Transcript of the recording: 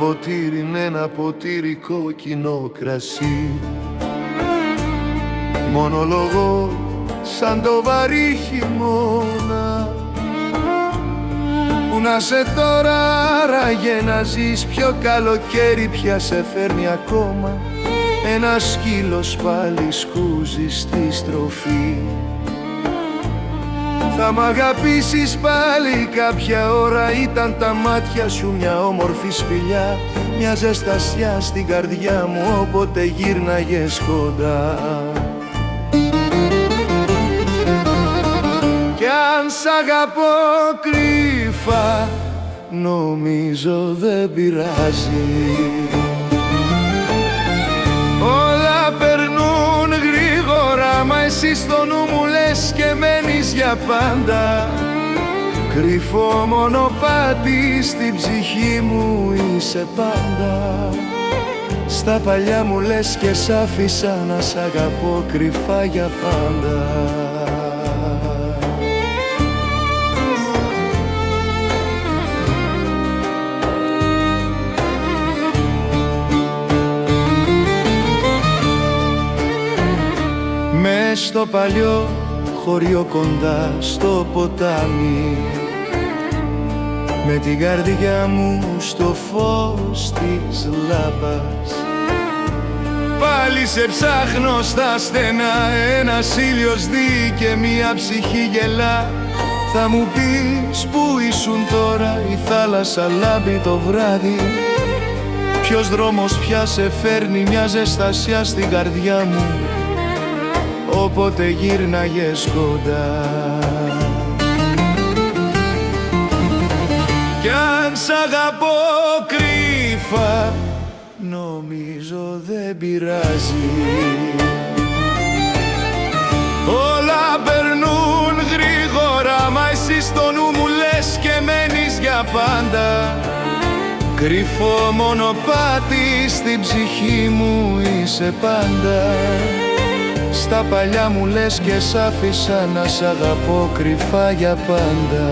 ποτήρι, ένα ποτήρι κόκκινο κρασί. Μονολογώ σαν το βαρύ χειμώνα. Πού να σε τώρα άραγε να ζεις, ποιο καλοκαίρι πια σε φέρνει ακόμα. Ένα σκύλος πάλι σκούζει στη στροφή. Θα μ' αγαπήσεις πάλι κάποια ώρα, ήταν τα μάτια σου μια όμορφη σπηλιά, μια ζεστασιά στην καρδιά μου όποτε γύρναγες κοντά. Κι αν σ' αγαπώ κρύφα, νομίζω δεν πειράζει. Όλα περνούν γρήγορα, μα εσύ στο νου μου λες και μένεις για πάντα. Κρυφό μονοπάτι στην ψυχή μου είσαι πάντα. Στα παλιά μου λες και σ' άφησα να σ' αγαπώ κρυφά για πάντα. Μες στο παλιό χωριό κοντά στο ποτάμι, με την καρδιά μου στο φως της λάμπας, πάλι σε ψάχνω στα στενά. Ένας ήλιος δει και μια ψυχή γελά. Θα μου πεις που ήσουν τώρα, η θάλασσα λάμπει το βράδυ. Ποιος δρόμος πια σε φέρνει μια ζεστασιά στην καρδιά μου όποτε γύρναγες κοντά. Κι αν σ' αγαπώ κρύφα, νομίζω δεν πειράζει. Όλα περνούν γρήγορα, μα εσύ στο νου μου λες και μένεις για πάντα. Κρυφό μονοπάτι στην ψυχή μου είσαι πάντα. Στα παλιά μου λες και σ' άφησα να σ' αγαπώ κρυφά για πάντα.